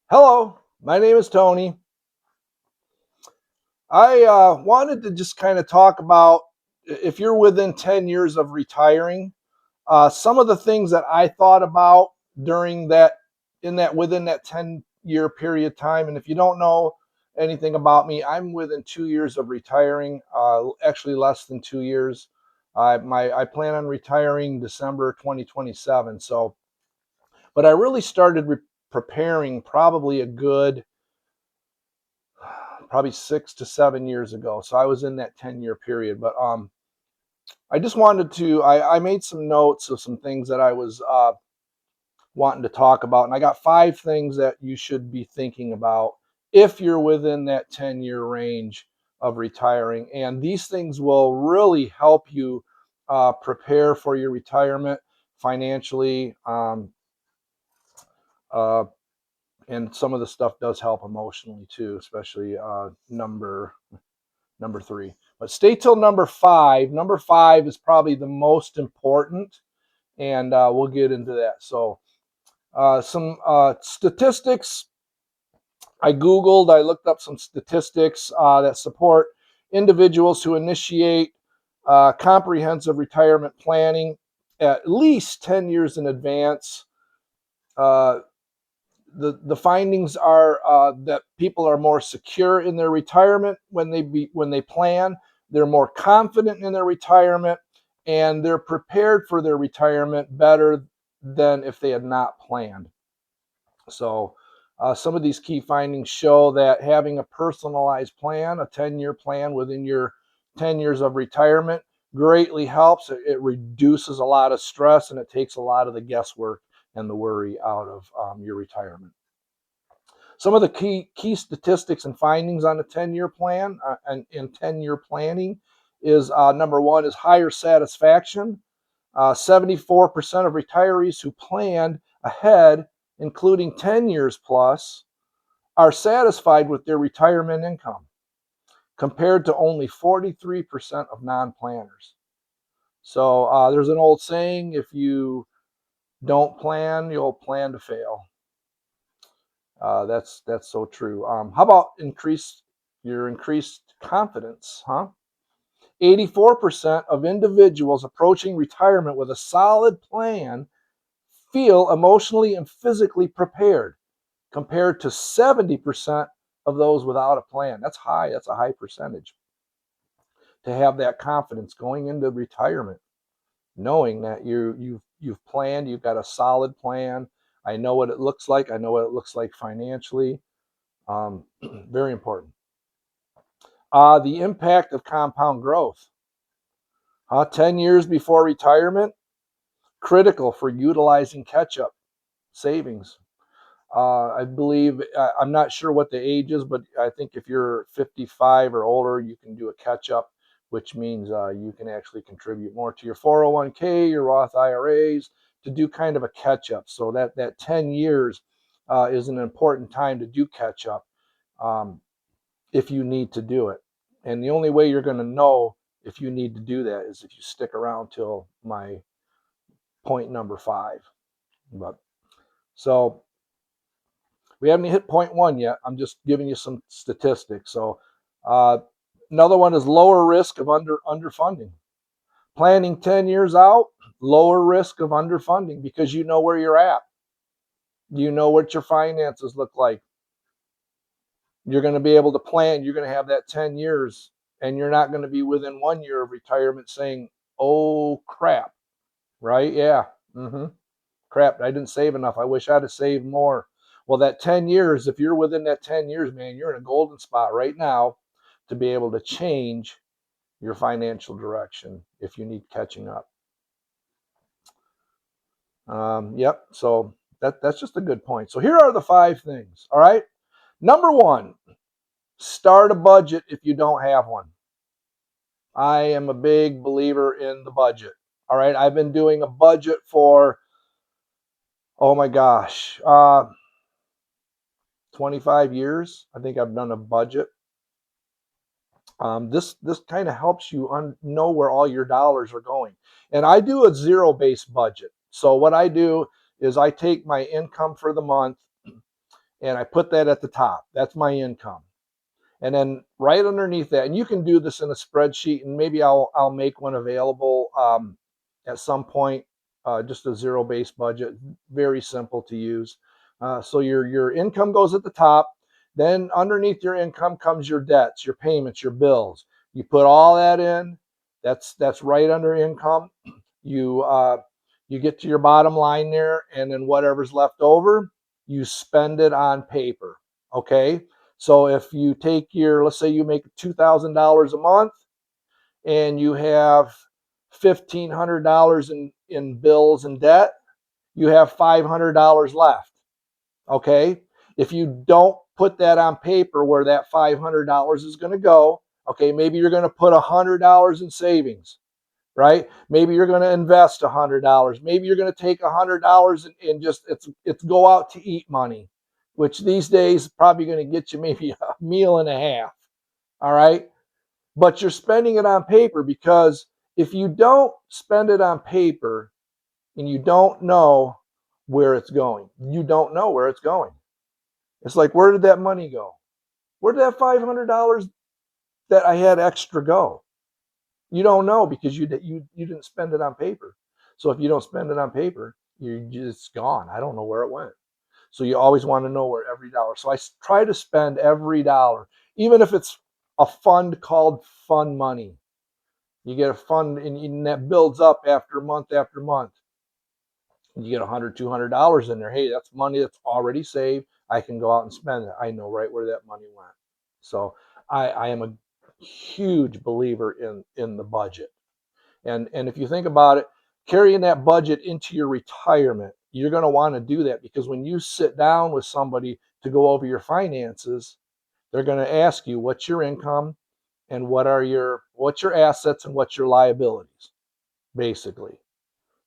Hello, my name is Tony. I wanted to just kind of talk about if you're within 10 years of retiring, some of the things that I thought about during within that 10-year period of time. And if you don't know anything about me, I'm within 2 years of retiring, actually less than 2 years. I plan on retiring December 2027. But I really started preparing probably a good probably 6 to 7 years ago. So I was in that 10-year period. But I just wanted to, I made some notes of some things that I was wanting to talk about. And I got 5 things that you should be thinking about if you're within that 10-year range of retiring. And these things will really help you prepare for your retirement financially. Uh, and some of the stuff does help emotionally too, especially number 3. But stay till number 5. Number 5 is probably the most important, and we'll get into that. So, some statistics. I looked up some statistics that support individuals who initiate comprehensive retirement planning at least 10 years in advance. Uh, the findings are that people are more secure in their retirement when they plan. They're more confident in their retirement, and they're prepared for their retirement better than if they had not planned. So, some of these key findings show that having a personalized plan, a 10-year plan within your 10 years of retirement, greatly helps. It reduces a lot of stress and it takes a lot of the guesswork and the worry out of your retirement. Some of the key statistics and findings on a 10-year plan and in 10-year planning is number one is higher satisfaction. 74% of retirees who planned ahead, including 10 years plus, are satisfied with their retirement income, compared to only 43% of non planners. So there's an old saying, if you don't plan, you'll plan to fail. That's so true. How about increased confidence, huh? 84% of individuals approaching retirement with a solid plan feel emotionally and physically prepared, compared to 70% of those without a plan. That's high. That's a high percentage to have that confidence going into retirement, knowing that you've planned, you've got a solid plan. I know what it looks like. I know what it looks like financially. Very important. The impact of compound growth. 10 years before retirement, critical for utilizing catch up savings. I believe, I'm not sure what the age is, but I think if you're 55 or older, you can do a catch up, which means you can actually contribute more to your 401k, your Roth IRAs, to do kind of a catch up. So that 10 years is an important time to do catch up. If you need to do it. And the only way you're going to know if you need to do that is if you stick around till my point number 5. But so we haven't hit point 1 yet. I'm just giving you some statistics. So uh, another one is lower risk of underfunding. Planning 10 years out, lower risk of underfunding because you know where you're at. You know what your finances look like. You're going to be able to plan. You're going to have that 10 years, and you're not going to be within 1 year of retirement saying, oh, crap, right? Yeah. Mm-hmm. Crap, I didn't save enough. I wish I'd have saved more. Well, that 10 years, if you're within that 10 years, man, you're in a golden spot right now to be able to change your financial direction if you need catching up. Yep. So that's just a good point. So here are the 5 things. All right. Number 1, start a budget if you don't have one. I am a big believer in the budget. All right. I've been doing a budget for, oh my gosh, 25 years. I think I've done a budget. This kind of helps you know where all your dollars are going. And I do a zero-based budget. So what I do is I take my income for the month and I put that at the top. That's my income. And then right underneath that, and you can do this in a spreadsheet, and maybe I'll make one available at some point, just a zero-based budget, very simple to use. So your income goes at the top. Then underneath your income comes your debts, your payments, your bills. You put all that in. That's right under income. You get to your bottom line there, and then whatever's left over, you spend it on paper. Okay. So if you take let's say you make $2,000 a month and you have $1,500 in bills and debt, you have $500 left. Okay. If you don't put that on paper where that $500 is going to go, okay, maybe you're going to put $100 in savings, right? Maybe you're going to invest $100. Maybe you're going to take $100 and just it's go out to eat money, which these days is probably going to get you maybe a meal and a half. All right. But you're spending it on paper, because if you don't spend it on paper and you don't know where it's going, you don't know where it's going. It's like, where did that money go? Where did that $500 that I had extra go? You don't know, because you didn't spend it on paper. So if you don't spend it on paper, you're just gone. I don't know where it went. So you always want to know where every dollar. So I try to spend every dollar, even if it's a fund called fun money. You get a fund, and that builds up after month after month. You get $100, $200 in there. Hey, that's money that's already saved. I can go out and spend it. I know right where that money went. So I am a huge believer in the budget. And if you think about it, carrying that budget into your retirement, you're going to want to do that, because when you sit down with somebody to go over your finances, they're going to ask you what's your income and what's your assets and what's your liabilities, basically.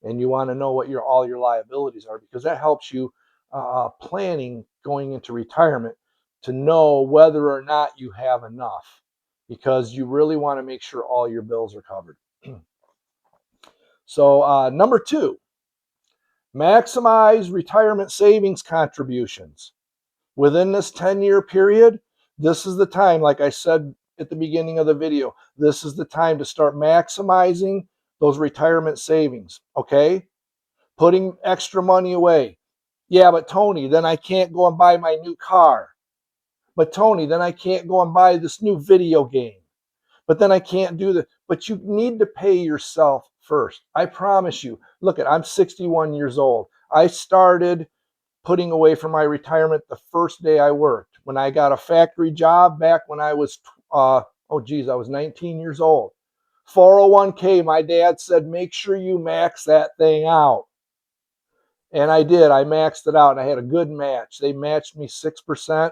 And you want to know what all your liabilities are, because that helps you planning going into retirement, to know whether or not you have enough, because you really want to make sure all your bills are covered. So number 2, maximize retirement savings contributions. Within this 10-year period, this is the time, like I said at the beginning of the video, this is the time to start maximizing those retirement savings, okay? Putting extra money away. Yeah, but Tony, then I can't go and buy my new car. But Tony, then I can't go and buy this new video game. But then I can't do that. But you need to pay yourself first. I promise you. Look, I'm 61 years old. I started putting away for my retirement the first day I worked. When I got a factory job back when I was, I was 19 years old. 401k, my dad said, make sure you max that thing out. And I did. I maxed it out, and I had a good match. They matched me 6%,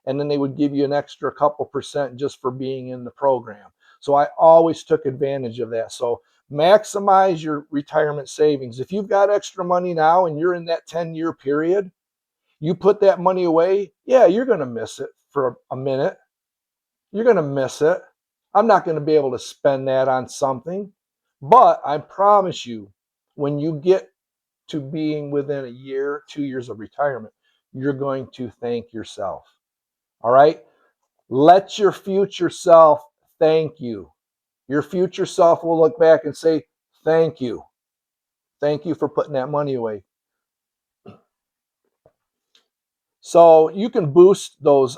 and then they would give you an extra couple percent just for being in the program. So I always took advantage of that. So maximize your retirement savings. If you've got extra money now and you're in that 10-year period, you put that money away, yeah, you're going to miss it for a minute. You're going to miss it. I'm not going to be able to spend that on something. But I promise you, when you get to being within a year, 2 years of retirement, you're going to thank yourself. All right? Let your future self thank you. Your future self will look back and say, thank you. Thank you for putting that money away. So you can boost those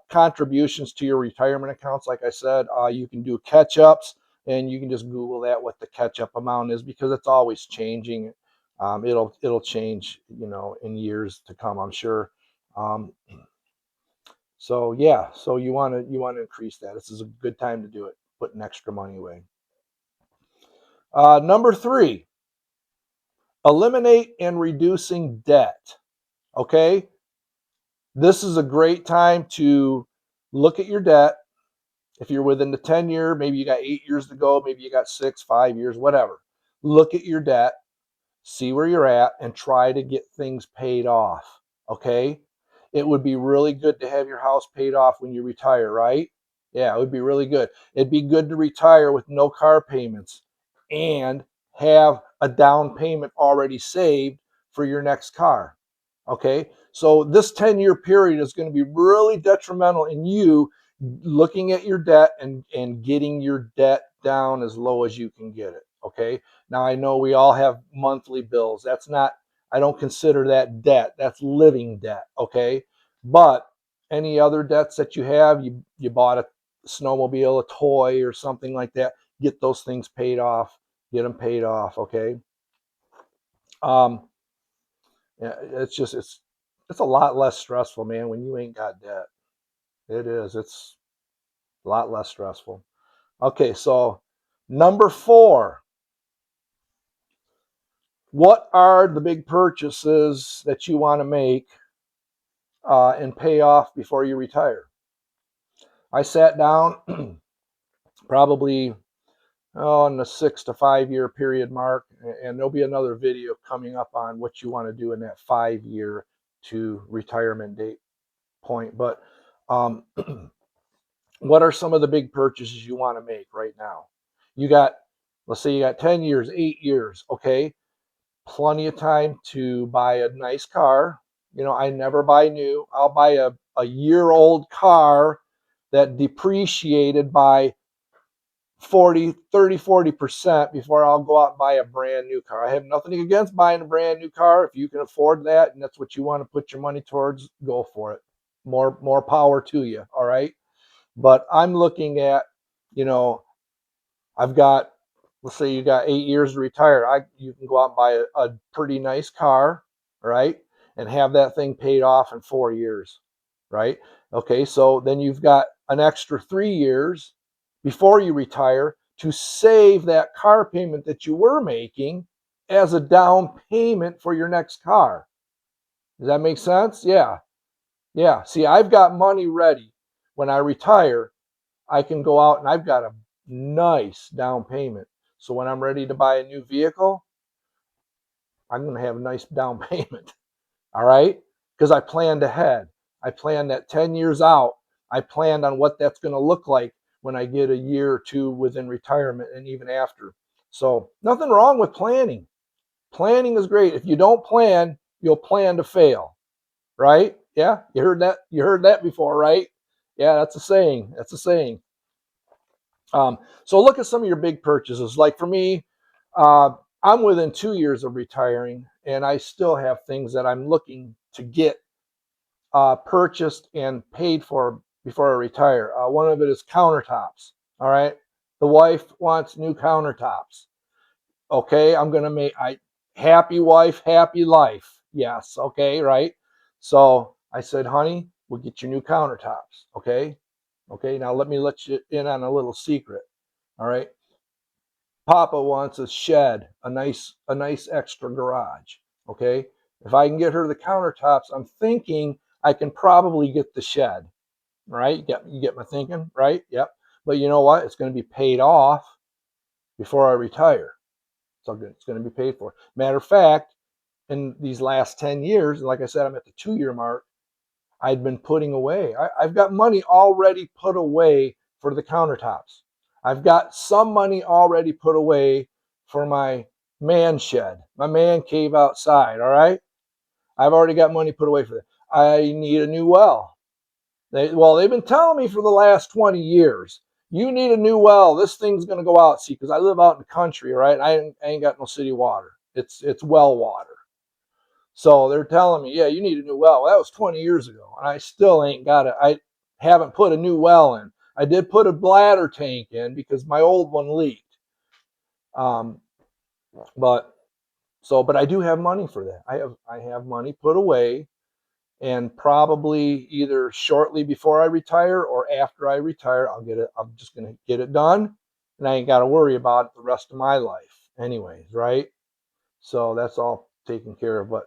contributions to your retirement accounts. Like I said, you can do catch-ups, and you can just Google that, what the catch-up amount is, because it's always changing. It'll change, in years to come, I'm sure. So yeah, so you want to increase that. This is a good time to do it. Putting extra money away. Number 3, eliminate and reducing debt. Okay. This is a great time to look at your debt. If you're within the 10-year, maybe you got 8 years to go, maybe you got 6, 5 years, whatever. Look at your debt, see where you're at, and try to get things paid off. Okay? It would be really good to have your house paid off when you retire, right? Yeah, it would be really good. It'd be good to retire with no car payments and have a down payment already saved for your next car. Okay? So this 10-year period is going to be really detrimental in you looking at your debt and getting your debt down as low as you can get it. Okay. Now I know we all have monthly bills. That's not, I don't consider that debt. That's living debt. Okay. But any other debts that you have, you bought a snowmobile, a toy, or something like that, get those things paid off. Get them paid off. Okay. Um, yeah, it's a lot less stressful, man, when you ain't got debt. It is. It's a lot less stressful. Okay, so number 4, what are the big purchases that you want to make and pay off before you retire? I sat down probably in the 6 to 5 year period mark, and there'll be another video coming up on what you want to do in that 5 year to retirement date point. But um, what are some of the big purchases you want to make right now? You got, let's say you got 10 years, 8 years, okay? Plenty of time to buy a nice car. You know, I never buy new. I'll buy a year old car that depreciated by 40% before I'll go out and buy a brand new car. I have nothing against buying a brand new car. If you can afford that and that's what you want to put your money towards, go for it. More power to you. All right. But I'm looking at, you know, I've got, let's say you got 8 years to retire. You can go out and buy a pretty nice car, right? And have that thing paid off in 4 years, right? Okay, so then you've got an extra 3 years before you retire to save that car payment that you were making as a down payment for your next car. Does that make sense? Yeah. Yeah. See, I've got money ready. When I retire, I can go out and I've got a nice down payment. So when I'm ready to buy a new vehicle, I'm going to have a nice down payment. All right. Because I planned ahead. I planned that 10 years out. I planned on what that's going to look like when I get a year or two within retirement and even after. So nothing wrong with planning. Planning is great. If you don't plan, you'll plan to fail. Right? Yeah. You heard that. You heard that before, right? Yeah, that's a saying. That's a saying. So look at some of your big purchases. Like for me, uh, I'm within 2 years of retiring, and I still have things that I'm looking to get purchased and paid for before I retire. One of it is countertops. All right, the wife wants new countertops. Okay, I'm gonna make happy wife, happy life. Yes, okay, right. So I said, honey, we'll get you new countertops. Okay, okay. Now let me let you in on a little secret. All right. Papa wants a shed, a nice extra garage. Okay. If I can get her the countertops, I'm thinking I can probably get the shed. Right? You get my thinking, right? Yep. But you know what? It's going to be paid off before I retire. So it's going to be paid for. Matter of fact, in these last 10 years, and like I said, I'm at the 2 year mark, I'd been putting away. I've got money already put away for the countertops. I've got some money already put away for my man shed, my man cave outside. All right. I've already got money put away for that. I need a new well. They've been telling me for the last 20 years, you need a new well. This thing's going to go out. See, because I live out in the country, right? I ain't got no city water. It's well water. So they're telling me, yeah, you need a new well. That was 20 years ago, and I still ain't got it. I haven't put a new well in. I did put a bladder tank in because my old one leaked. Um, but but I do have money for that. I have money put away, and probably either shortly before I retire or after I retire, I'll get it. I'm just gonna get it done, and I ain't got to worry about it the rest of my life, anyways, right? So that's all taken care of. But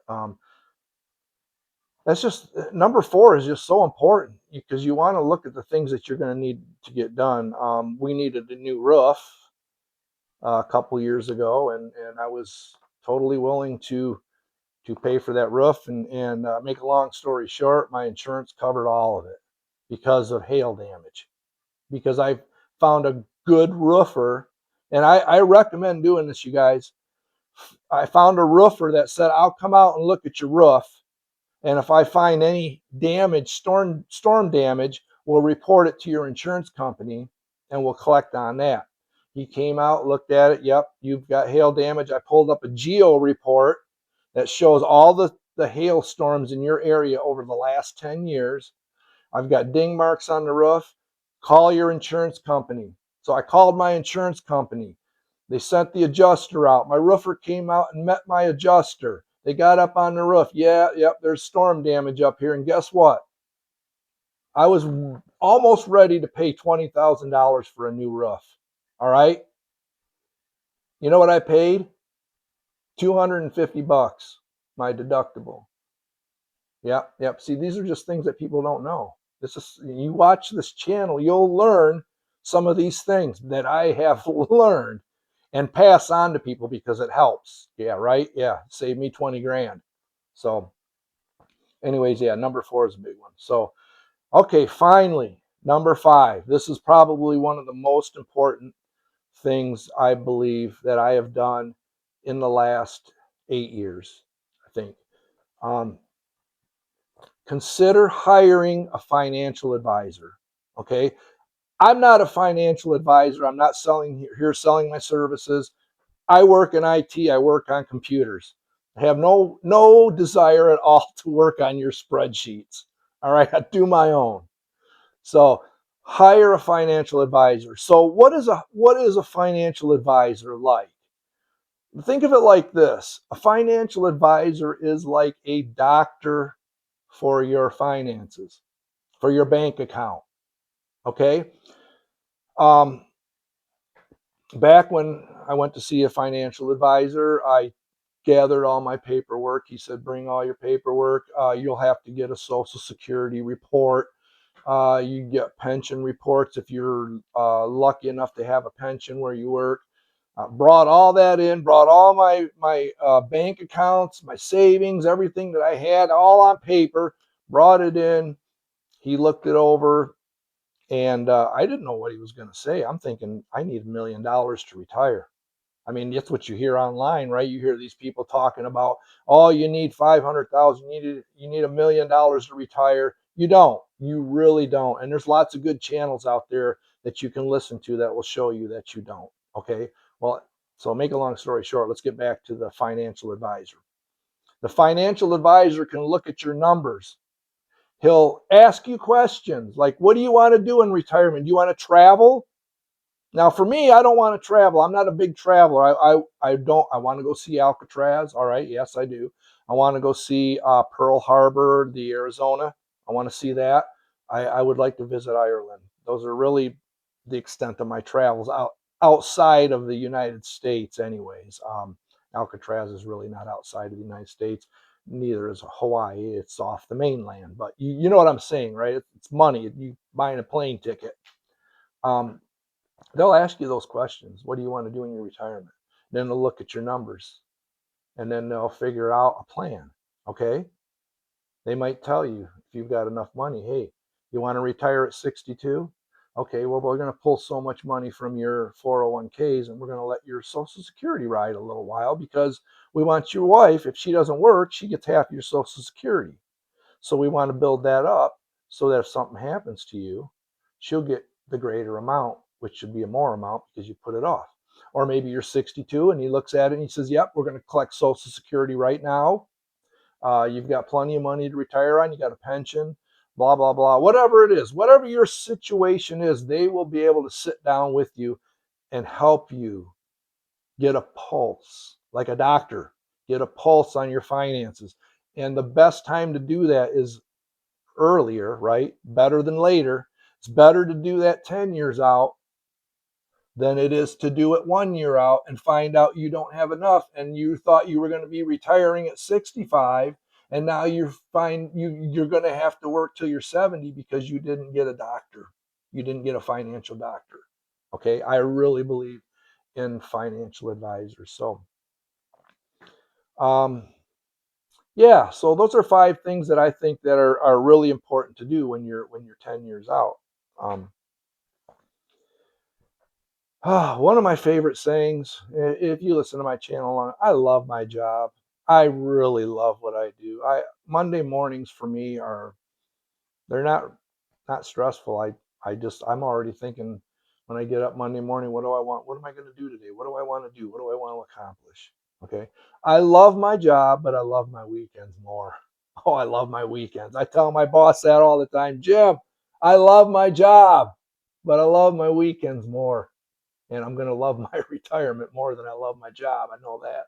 that's just number 4 is just so important because you want to look at the things that you're going to need to get done. We needed a new roof a couple years ago, and I was totally willing to pay for that roof. And make a long story short, my insurance covered all of it because of hail damage. Because I found a good roofer, and I recommend doing this, you guys. I found a roofer that said, "I'll come out and look at your roof, And if I find any damage, storm damage, we'll report it to your insurance company and we'll collect on that. He came out, looked at it. Yep, you've got hail damage. I pulled up a geo report that shows all the hailstorms in your area over the last 10 years. I've got ding marks on the roof. Call your insurance company. So I called my insurance company. They sent the adjuster out. My roofer came out and met my adjuster. They got up on the roof. Yeah, yep, there's storm damage up here. And guess what? I was almost ready to pay $20,000 for a new roof. All right. You know what I paid? 250 bucks, my deductible. Yep, yep. See, these are just things that people don't know. This is, you watch this channel, you'll learn some of these things that I have learned and pass on to people because it helps. Yeah, right? Yeah, save me 20 grand. So, anyways, yeah, number 4 is a big one. So, okay, finally, number 5. This is probably one of the most important things I believe that I have done in the last 8 years, I think. Um, Consider hiring a financial advisor. Okay. I'm not a financial advisor. I'm not selling my services. I work in IT. I work on computers. I have no desire at all to work on your spreadsheets. All right. I do my own. So hire a financial advisor. So what is a financial advisor like? Think of it like this. A financial advisor is like a doctor for your finances, for your bank account. Okay. Um, Back when I went to see a financial advisor, I gathered all my paperwork. He said, bring all your paperwork. You'll have to get a social security report. You get pension reports if you're lucky enough to have a pension where you work. Brought all that in, brought all my bank accounts, my savings, everything that I had, all on paper, brought it in. He looked it over, and I didn't know what he was going to say. I'm thinking I need $1 million to retire. I mean, that's what you hear online, right? You hear these people talking about, oh, you need 500,000, you need $1 million to retire. You don't. You really don't. And there's lots of good channels out there that you can listen to that will show you that you don't. Okay. Well, so make a long story short, let's get back to the financial advisor. The financial advisor can look at your numbers. He'll ask you questions like, what do you want to do in retirement? Do you want to travel? Now, for me, I don't want to travel. I'm not a big traveler. I don't. I want to go see Alcatraz. All right, yes, I do. I want to go see Pearl Harbor, the Arizona. I want to see that. I would like to visit Ireland. Those are really the extent of my travels outside of the United States, anyways. Alcatraz is really not outside of the United States. Neither is Hawaii. It's off the mainland. But you know what I'm saying, right? It's money. You buying a plane ticket. Um, They'll ask you those questions. What do you want to do in your retirement? Then they'll look at your numbers and then they'll figure out a plan. Okay. They might tell you if you've got enough money, hey, you want to retire at 62? Okay, well, we're going to pull so much money from your 401ks and we're going to let your Social Security ride a little while because we want your wife, if she doesn't work, she gets half your Social Security. So we want to build that up so that if something happens to you, she'll get the greater amount, which should be a more amount because you put it off. Or maybe you're 62 and he looks at it and he says, yep, we're going to collect Social Security right now. You've got plenty of money to retire on. You got a pension, blah, blah, blah. Whatever it is, whatever your situation is, they will be able to sit down with you and help you get a pulse, like a doctor, get a pulse on your finances. And the best time to do that is earlier, right? Better than later. It's better to do that 10 years out than it is to do it 1 year out and find out you don't have enough and you thought you were going to be retiring at 65 and now you're going to have to work till you're 70 because you didn't get a doctor. You didn't get a financial doctor. Okay? I really believe in financial advisors. So um yeah, so those are 5 things that I think that are really important to do when you're 10 years out. Um, One of my favorite sayings, if you listen to my channel, I love my job. I really love what I do. Monday mornings for me are, they're not stressful. I'm already thinking when I get up Monday morning, what do I want? What am I going to do today? What do I want to do? What do I want to accomplish? Okay. I love my job, but I love my weekends more. Oh, I love my weekends. I tell my boss that all the time. Jim, I love my job, but I love my weekends more. And I'm going to love my retirement more than I love my job. I know that.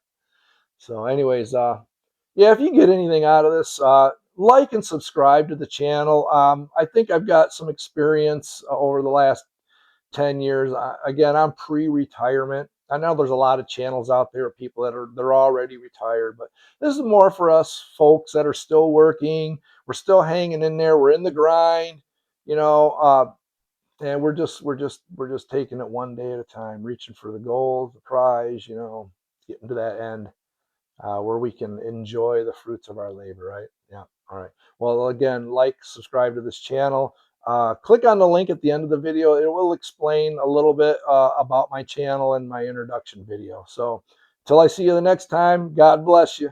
So, anyways, yeah, if you get anything out of this, like and subscribe to the channel. I think I've got some experience over the last 10 years. Again, I'm pre-retirement. I know there's a lot of channels out there, people that they're already retired, but this is more for us folks that are still working. We're still hanging in there. We're in the grind, you know, and we're just taking it one day at a time, reaching for the goal, the prize, getting to that end where we can enjoy the fruits of our labor, right? Yeah. All right. Well, again, like, subscribe to this channel. Click on the link at the end of the video. It will explain a little bit about my channel and my introduction video. So, till I see you the next time, God bless you.